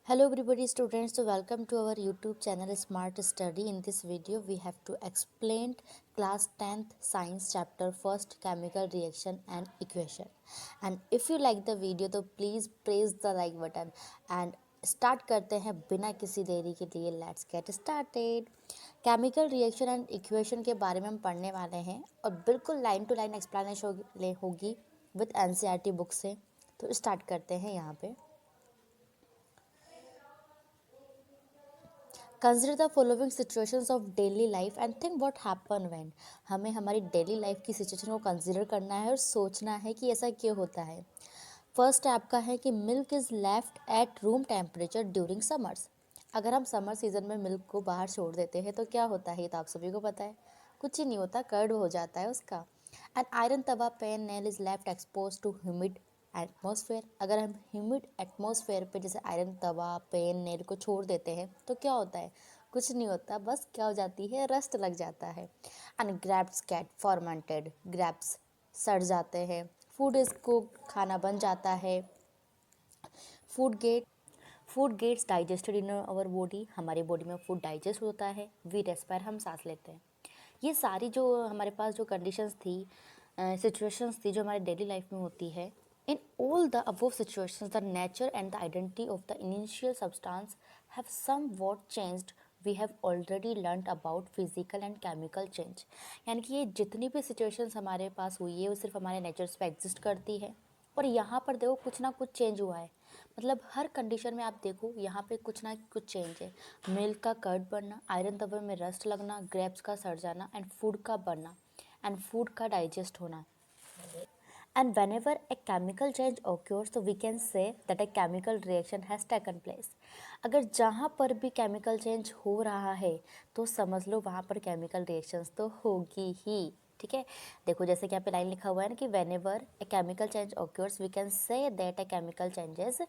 Hello everybody students, so welcome to our YouTube channel Smart Study. In this video we have to explain class 10th science chapter first chemical reaction and equation. And if you like the video तो please press the like button and start करते हैं बिना किसी देरी के लिए. Let's get started. Chemical reaction and equation के बारे में हम पढ़ने वाले हैं और बिल्कुल लाइन टू लाइन एक्सप्लेनेशन होगी विद एनसीईआरटी बुक से. तो स्टार्ट करते हैं यहाँ पे. Consider the following situations of daily life and think what happen when. हमें हमारी डेली लाइफ की सिचुएशन को कंसिडर करना है और सोचना है कि ऐसा क्यों होता है. फर्स्ट आपका है कि milk is left at room temperature during summers. अगर हम समर सीजन में मिल्क को बाहर छोड़ देते हैं तो क्या होता है, ये तो आप सभी को पता है. कुछ ही नहीं होता, कर्ड हो जाता है उसका. एंड आयरन तवा pan nail is left expose to humid atmosphere. अगर हम ह्यूमिड एटमॉस्फेयर पे जैसे आयरन तवा पेन नेल को छोड़ देते हैं तो क्या होता है, कुछ नहीं होता, बस क्या हो जाती है, रस्ट लग जाता है. And grapes get fermented. Grapes सड़ जाते हैं. फूड इसको खाना बन जाता है. Food get food gets digested in our body. हमारी बॉडी में फूड डाइजेस्ट होता है. वी रेस्पायर, हम सांस लेते हैं. ये सारी जो हमारे पास जो कंडीशंस थी, सिचुएशंस थी जो हमारे डेली लाइफ में होती है. In all the above situations the nature and the identity of the initial substance have somewhat changed. We have already learn about physical and chemical change. यानी कि ये जितनी भी सिचुएशंस हमारे पास हुई है वो सिर्फ हमारे नेचर्स पे एग्जिस्ट करती है. और यहाँ पर देखो कुछ ना कुछ चेंज हुआ है. मतलब हर कंडीशन में आप देखो यहाँ पे कुछ ना कुछ चेंज है. मिल्क का कर्ड बनना, आयरन तवे में रस्ट लगना, ग्रेप्स का सड़ जाना एंड फूड का बनना एंड फूड का डाइजेस्ट होना. And whenever a chemical change occurs, so we can say that a chemical reaction has taken place. अगर जहाँ पर भी केमिकल चेंज हो रहा है तो समझ लो वहाँ पर केमिकल रिएक्शंस तो होगी ही. ठीक है, देखो जैसे कि यहाँ पे लाइन लिखा हुआ है ना कि whenever a chemical change occurs, we can say that a chemical changes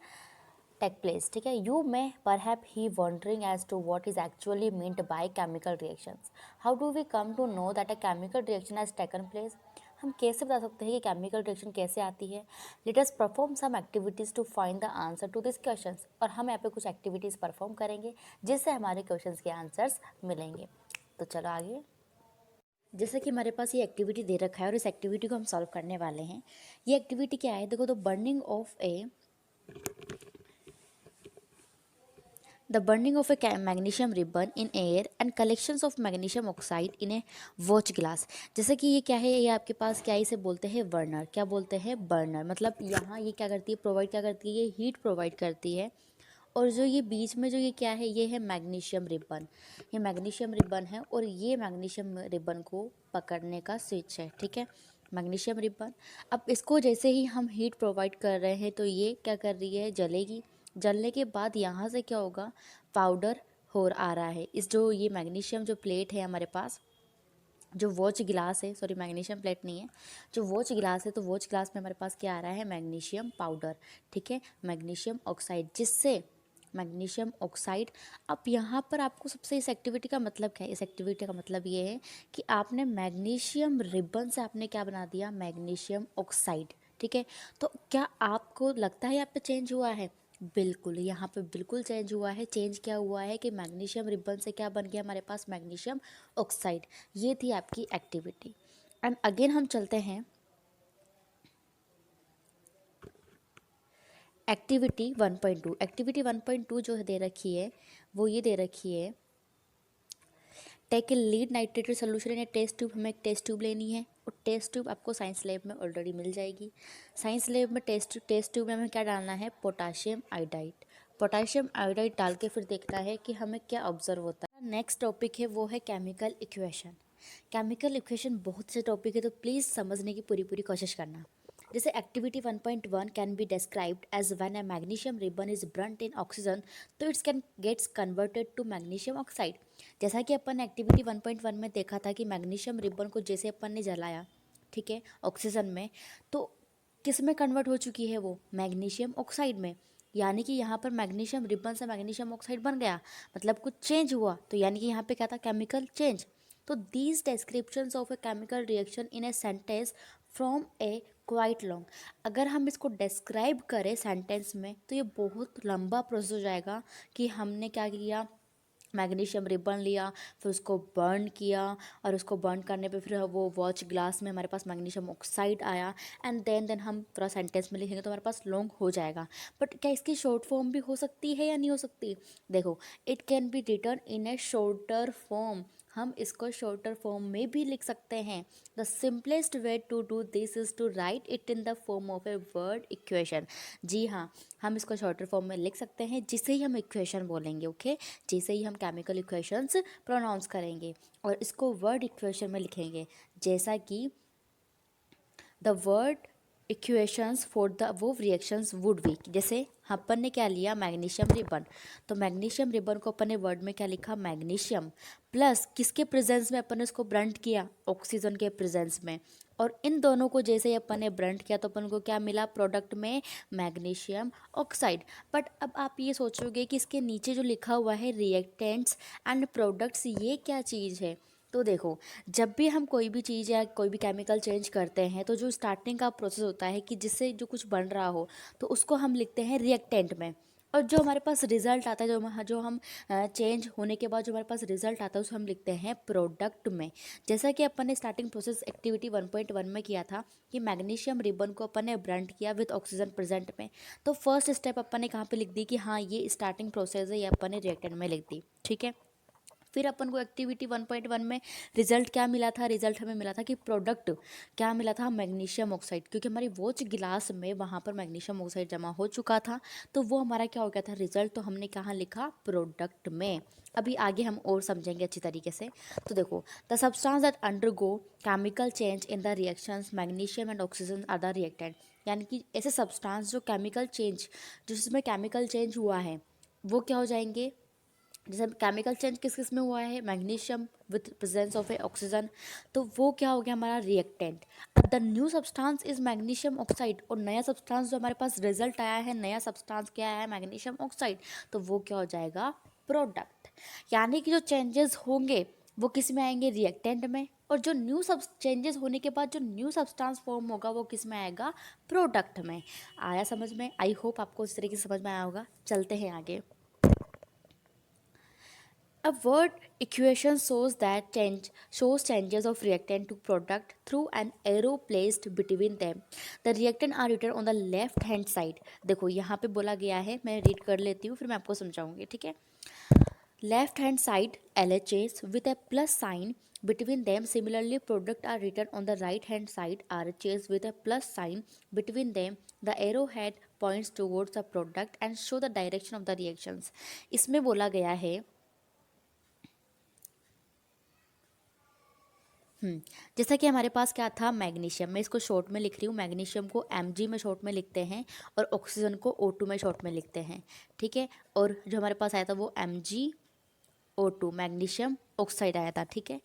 take place. ठीक है, you may perhaps he wondering as to what is actually meant by chemical reactions. How do we come to know that a chemical reaction has taken place? हम कैसे बता सकते हैं कि chemical reaction कैसे आती है. Let us perform some activities to find the answer to this questions. और हम यहाँ पे कुछ एक्टिविटीज़ परफॉर्म करेंगे जिससे हमारे क्वेश्चंस के आंसर्स मिलेंगे. तो चलो आगे. जैसे कि हमारे पास ये एक्टिविटी दे रखा है और इस एक्टिविटी को हम सॉल्व करने वाले हैं. ये एक्टिविटी क्या है, देखो. The burning of a magnesium ribbon in air and collections of magnesium oxide in a watch glass. जैसे कि ये क्या है, ये आपके पास क्या है, इसे बोलते हैं बर्नर. क्या बोलते हैं, बर्नर. मतलब यहाँ ये क्या करती है, प्रोवाइड क्या करती है, ये हीट प्रोवाइड करती है. और जो ये बीच में जो ये क्या है, ये है मैग्नीशियम रिबन. ये मैग्नीशियम रिबन है और ये मैग्नीशियम रिबन को पकड़ने का स्विच है. ठीक है, मैग्नीशियम रिबन. अब इसको जैसे ही हम हीट प्रोवाइड कर रहे हैं तो ये क्या कर रही है, जलेगी. जलने के बाद यहाँ से क्या होगा, पाउडर हो आ रहा है. इस जो ये मैग्नीशियम जो प्लेट है हमारे पास, जो वॉच गिलास है, सॉरी मैग्नीशियम प्लेट नहीं है, जो वॉच गिलास है, तो वॉच गिलास में हमारे पास क्या आ रहा है, मैग्नीशियम पाउडर. ठीक है, मैग्नीशियम ऑक्साइड, जिससे मैग्नीशियम ऑक्साइड. अब यहाँ पर आपको सबसे इस एक्टिविटी का मतलब क्या है, इस एक्टिविटी का मतलब ये है कि आपने मैग्नीशियम रिबन से आपने क्या बना दिया, मैग्नीशियम ऑक्साइड. ठीक है, तो क्या आपको लगता है यहाँ पे चेंज हुआ है, बिल्कुल यहाँ पे बिल्कुल चेंज हुआ है. चेंज क्या हुआ है कि मैग्नीशियम रिबन से क्या बन गया हमारे पास, मैग्नीशियम ऑक्साइड. ये थी आपकी एक्टिविटी. एंड अगेन हम चलते हैं एक्टिविटी 1.2. एक्टिविटी 1.2 जो दे रखी है वो ये दे रखी है, take a lead nitrated solution in a test tube. हमें एक टेस्ट ट्यूब लेनी है और टेस्ट ट्यूब आपको साइंस लैब में ऑलरेडी मिल जाएगी. साइंस लैब में टेस्ट ट्यूब में हमें क्या डालना है, पोटाशियम आयोडाइड. पोटाशियम आयोडाइड डाल के फिर देखना है कि हमें क्या ऑब्जर्व होता है. नेक्स्ट टॉपिक है वो है केमिकल इक्वेशन. केमिकल इक्वेशन बहुत से टॉपिक है तो प्लीज़ समझने की पूरी पूरी कोशिश करना. जैसे activity 1.1 can be described as when a magnesium ribbon is burnt in oxygen तो its can gets converted to magnesium oxide. जैसा कि अपन एक्टिविटी 1.1 में देखा था कि मैग्नीशियम रिबन को जैसे अपन ने जलाया, ठीक है, ऑक्सीजन में, तो किस में कन्वर्ट हो चुकी है वो, मैग्नीशियम ऑक्साइड में. यानी कि यहाँ पर मैग्नीशियम रिबन से मैग्नीशियम ऑक्साइड बन गया, मतलब कुछ चेंज हुआ. तो यानी कि यहाँ पे क्या था, केमिकल चेंज. तो these descriptions of a chemical reaction in a sentence from A quite long. अगर हम इसको डिस्क्राइब करें सेंटेंस में तो ये बहुत लंबा प्रोसेस हो जाएगा कि हमने क्या किया, मैग्नीशियम रिबन लिया, फिर उसको बर्न किया, और उसको बर्न करने पे फिर वो वॉच ग्लास में हमारे पास मैग्नीशियम ऑक्साइड आया, एंड देन हम पूरा सेंटेंस में लिखेंगे तो हमारे पास लॉन्ग हो जाएगा। बट क्या इसकी शॉर्ट फॉर्म भी हो सकती है या नहीं हो सकती? देखो, it can be written in a shorter form. हम इसको शॉर्टर फॉर्म में भी लिख सकते हैं। The simplest way to do this is to write it in the form of a word equation. जी हाँ, हम इसको शॉर्टर फॉर्म में लिख सकते हैं जिसे ही हम इक्वेशन बोलेंगे। ओके, जैसे ही हम केमिकल इक्वेशंस प्रोनाउंस करेंगे और इसको वर्ड इक्वेशन में लिखेंगे, जैसा कि the word equations for the वो रिएक्शंस वुड बी। जैसे अपन ने क्या लिया, मैग्नीशियम रिबन, तो मैग्नीशियम रिबन को अपन ने वर्ड में क्या लिखा, मैग्नीशियम, प्लस किसके प्रेजेंस में अपन ने उसको ब्रंट किया, ऑक्सीजन के प्रेजेंस में, और इन दोनों को जैसे ही अपन ने ब्रंट किया तो अपन को क्या मिला प्रोडक्ट में, मैग्नीशियम ऑक्साइड। बट अब आप ये सोचोगे कि इसके नीचे जो लिखा हुआ है रिएक्टेंट्स एंड प्रोडक्ट्स, ये क्या चीज़ है? तो देखो, जब भी हम कोई भी चीज़ या कोई भी केमिकल चेंज करते हैं तो जो स्टार्टिंग का प्रोसेस होता है कि जिससे जो कुछ बन रहा हो तो उसको हम लिखते हैं रिएक्टेंट में, और जो हमारे पास रिजल्ट आता है, जो हम चेंज होने के बाद जो हमारे पास रिजल्ट आता है उसको हम लिखते हैं प्रोडक्ट में। जैसा कि अपन ने स्टार्टिंग प्रोसेस एक्टिविटी 1.1 में किया था कि मैग्नीशियम रिबन को अपन ने ब्रंट किया विद ऑक्सीजन प्रेजेंट में, तो फर्स्ट स्टेप अपन ने कहाँ पे लिख दी कि हाँ ये स्टार्टिंग प्रोसेस है, ये अपन ने रिएक्टेंट में लिख दी। ठीक है, फिर अपन को एक्टिविटी 1.1 में रिजल्ट क्या मिला था, रिजल्ट हमें मिला था कि प्रोडक्ट क्या मिला था, मैग्नीशियम ऑक्साइड, क्योंकि हमारी वॉच गिलास में वहाँ पर मैग्नीशियम ऑक्साइड जमा हो चुका था, तो वो हमारा क्या हो गया था रिजल्ट, तो हमने कहाँ लिखा, प्रोडक्ट में। अभी आगे हम और समझेंगे अच्छी तरीके से। तो देखो, the substance that undergo chemical change in the reactions magnesium and oxygen are the reactant, यानी कि ऐसे सब्सटेंस जो केमिकल चेंज, जिसमें केमिकल चेंज हुआ है, वो क्या हो जाएंगे, जैसे केमिकल चेंज किस किस में हुआ है, magnesium with presence of A oxygen, तो वो क्या हो गया हमारा रिएक्टेंट। अब the new substance is magnesium oxide, और नया सब्सटेंस जो हमारे पास रिजल्ट आया है, नया सब्सटेंस क्या है, मैग्नीशियम ऑक्साइड, तो वो क्या हो जाएगा, प्रोडक्ट। यानी कि जो चेंजेस होंगे वो किस में आएंगे, रिएक्टेंट में, और जो न्यू सब चेंजेस होने के बाद जो न्यू सब्सटेंस फॉर्म होगा वो किस में आएगा, प्रोडक्ट में। आया समझ में? आई होप आपको इस तरीके से समझ में आया होगा। चलते हैं आगे। A word equation shows changes of reactant to product through an arrow placed between them. The reactant are written on the left hand side. देखो यहाँ पे बोला गया है, मैं रीड कर लेती हूँ फिर मैं आपको समझाऊंगी। ठीक है, left hand side LHS with a plus sign between them. Similarly, product are written on the right hand side RHS with a plus sign between them. The arrowhead points towards the product and show the direction of the reactions. इसमें बोला गया है जैसा कि हमारे पास क्या था, magnesium, मैं इसको शॉर्ट में लिख रही हूँ, मैग्नीशियम को Mg में शॉर्ट में लिखते हैं और ऑक्सीजन को O2 में शॉर्ट में लिखते हैं। ठीक है, और जो हमारे पास आया था वो MgO2 मैग्नीशियम ऑक्साइड आया था। ठीक है,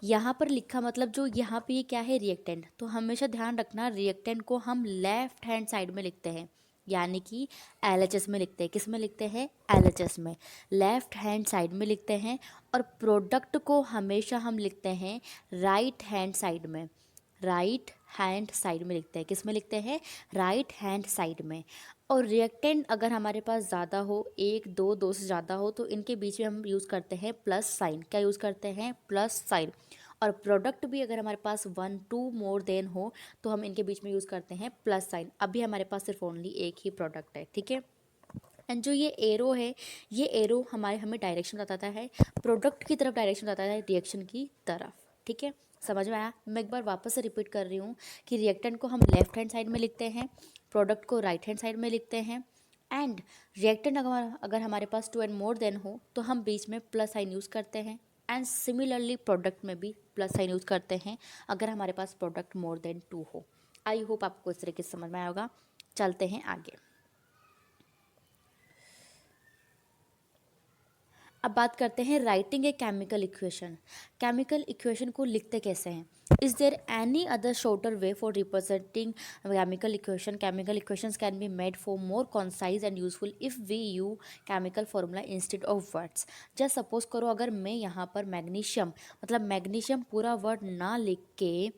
यहाँ पर लिखा मतलब जो यहाँ पे ये क्या है, रिएक्टेंट, तो हमेशा ध्यान रखना रिएक्टेंट को हम लेफ्ट हैंड साइड में लिखते हैं, यानी कि LHS में लिखते हैं। किस में लिखते हैं, LHS में, लेफ्ट हैंड साइड में लिखते हैं। और प्रोडक्ट को हमेशा हम लिखते हैं राइट हैंड साइड में, राइट हैंड साइड में लिखते हैं। किस में लिखते हैं, राइट हैंड साइड में। और रिएक्टेंट अगर हमारे पास ज़्यादा हो, एक दो, दो से ज़्यादा हो, तो इनके बीच में हम यूज़ करते हैं प्लस साइन। क्या यूज़ करते हैं, प्लस साइन। और प्रोडक्ट भी अगर हमारे पास 1 2 मोर देन हो तो हम इनके बीच में यूज़ करते हैं प्लस साइन। अभी हमारे पास सिर्फ ओनली एक ही प्रोडक्ट है। ठीक है, एंड जो ये एरो है, ये एरो हमें डायरेक्शन बताता है, प्रोडक्ट की तरफ डायरेक्शन बताता है, रिएक्शन की तरफ। ठीक है, समझ में आया? मैं एक बार वापस से रिपीट कर रही हूँ कि रिएक्टेंट को हम लेफ्ट हैंड साइड में लिखते हैं, प्रोडक्ट को राइट हैंड साइड में लिखते हैं, एंड रिएक्टेंट अगर हमारे पास 2 एंड मोर देन हो तो हम बीच में प्लस साइन यूज़ करते हैं। एंड सिमिलरली प्रोडक्ट में भी प्लस साइन यूज़ करते हैं अगर हमारे पास प्रोडक्ट मोर देन 2 हो। आई होप आपको इस तरीके से समझ में आया होगा। चलते हैं आगे। अब बात करते हैं writing a chemical equation. Chemical equation को लिखते कैसे हैं? Is there any other shorter way for representing chemical equation? Chemical equations can be made for more concise and useful if we you chemical formula instead of words. Just suppose करो अगर मैं यहाँ पर magnesium, मतलब magnesium पूरा word ना लिख के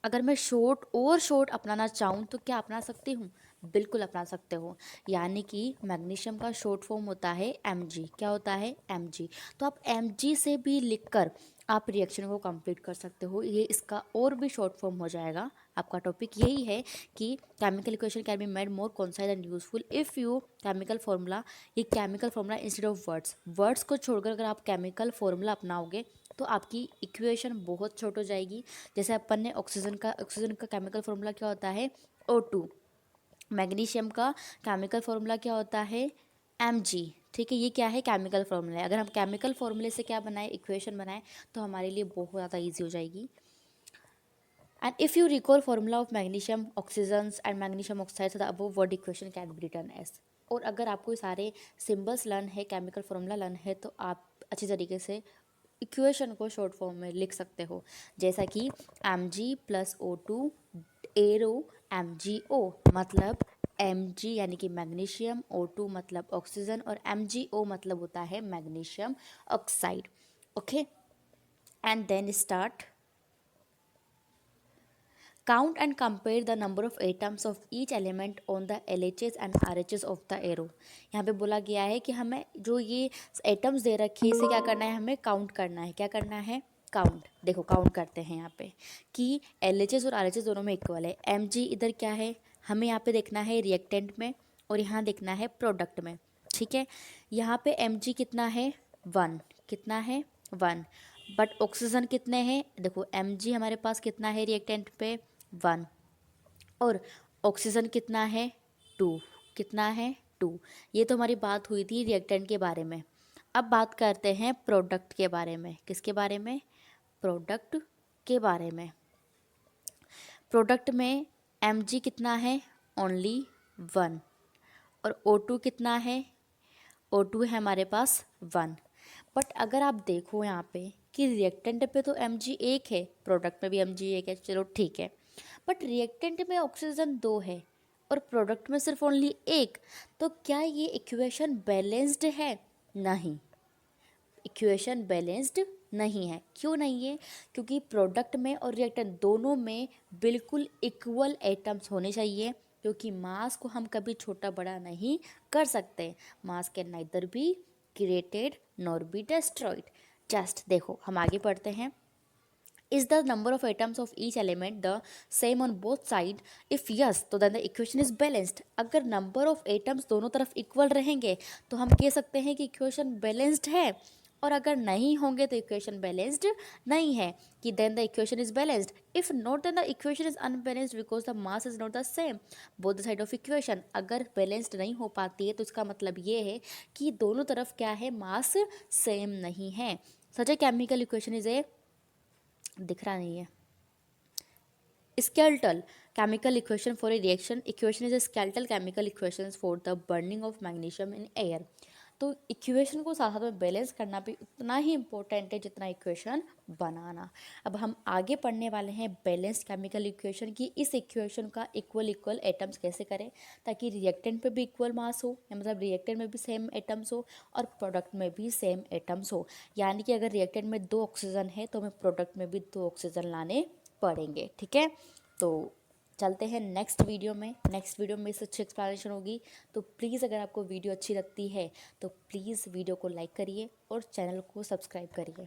अगर मैं शॉर्ट अपनाना चाहूँ तो क्या अपना सकती हूँ? बिल्कुल अपना सकते हो। यानी कि मैग्नीशियम का शॉर्ट फॉर्म होता है Mg। क्या होता है? Mg। तो आप Mg से भी लिखकर आप रिएक्शन को कंप्लीट कर सकते हो। ये इसका और भी शॉर्ट फॉर्म हो जाएगा। आपका टॉपिक यही है कि chemical equation can be made more concise and useful if you chemical formula, ये chemical formula instead of words को छोड़कर अगर आप केमिकल फॉर्मूला अपनाओगे तो आपकी इक्वेशन बहुत छोट हो जाएगी। जैसे अपन ने ऑक्सीजन का केमिकल फॉर्मूला क्या होता है? O2। मैग्नीशियम का केमिकल फॉर्मूला क्या होता है? Mg। ठीक है, ये क्या है? केमिकल फॉर्मूला है। अगर हम केमिकल फॉर्मूले से क्या बनाए, इक्वेशन बनाए, तो हमारे लिए बहुत ज़्यादा ईजी हो जाएगी। And if you recall formula of magnesium oxygens and magnesium oxide, the above word equation can be written as. और अगर आपको सारे सिम्बल्स लर्न है, केमिकल फॉर्मूला लर्न है, तो आप अच्छी तरीके से इक्वेशन को शॉर्ट फॉर्म में लिख सकते हो। जैसा कि Mg plus O2 arrow MgO, मतलब Mg यानी कि मैग्नीशियम, O2 मतलब ऑक्सीजन, और MgO मतलब होता है magnesium oxide. Okay, and then start count and compare the number of atoms of each element on the LHS and RHS of the arrow. यहाँ पे बोला गया है कि हमें जो ये एटम्स दे रखे हैं, इसे क्या करना है? हमें काउंट करना है। क्या करना है? काउंट। देखो काउंट करते हैं यहाँ पे कि LHS और RHS दोनों में इक्वल है। Mg इधर क्या है? हमें यहाँ पे देखना है रिएक्टेंट में, और यहाँ देखना है प्रोडक्ट में। ठीक है, यहाँ पे Mg कितना है? 1। कितना है? 1। बट ऑक्सीजन कितने हैं? देखो Mg हमारे पास कितना है रिएक्टेंट पे? 1। और ऑक्सीजन कितना है? 2। कितना है? 2। ये तो हमारी बात हुई थी रिएक्टेंट के बारे में। अब बात करते हैं प्रोडक्ट के बारे में। किसके बारे में? प्रोडक्ट के बारे में। प्रोडक्ट में Mg कितना है? ओनली 1। और O2 कितना है? O2 है हमारे पास 1। बट अगर आप देखो यहाँ पे कि रिएक्टेंट पे तो Mg 1 है, प्रोडक्ट में भी Mg 1 है, चलो ठीक है। बट रिएक्टेंट में ऑक्सीजन 2 है और प्रोडक्ट में सिर्फ ओनली 1, तो क्या ये इक्वेशन बैलेंस्ड है? नहीं, इक्वेशन बैलेंस्ड नहीं है। क्यों नहीं है? क्योंकि प्रोडक्ट में और रिएक्टेंट दोनों में बिल्कुल इक्वल एटम्स होने चाहिए, क्योंकि मास को हम कभी छोटा बड़ा नहीं कर सकते। मास can neither be created nor be destroyed. Just देखो, हम आगे पढ़ते हैं। Is the number of atoms of each element the same on both side? If yes, तो then the equation is balanced। अगर number of atoms दोनों तरफ equal रहेंगे तो हम कह सकते हैं कि equation balanced है, और अगर नहीं होंगे तो equation balanced नहीं है, कि then the equation is balanced। If not, then the equation is unbalanced because the mass is not the same both the side of equation। अगर balanced नहीं हो पाती है तो इसका मतलब ये है कि दोनों तरफ क्या है? मास सेम नहीं है। Such a chemical equation is a, दिख रहा नहीं है, skeletal chemical equation for a reaction। equation is a skeletal chemical equations for the burning of magnesium in air। तो इक्वेशन को साथ साथ में बैलेंस करना भी उतना ही इम्पोर्टेंट है जितना इक्वेशन बनाना। अब हम आगे पढ़ने वाले हैं बैलेंस्ड केमिकल इक्वेशन की। इस इक्वेशन का इक्वल एटम्स कैसे करें ताकि रिएक्टेंट पे भी इक्वल मास हो, या मतलब रिएक्टेंट में भी सेम एटम्स हो और प्रोडक्ट में भी सेम एटम्स हो। यानी कि अगर रिएक्टेंट में 2 ऑक्सीजन है तो हमें प्रोडक्ट में भी 2 ऑक्सीजन लाने पड़ेंगे। ठीक है, तो चलते हैं नेक्स्ट वीडियो में। नेक्स्ट वीडियो में इससे अच्छी एक्सप्लेनेशन होगी। तो प्लीज़ अगर आपको वीडियो अच्छी लगती है तो प्लीज़ वीडियो को लाइक करिए और चैनल को सब्सक्राइब करिए।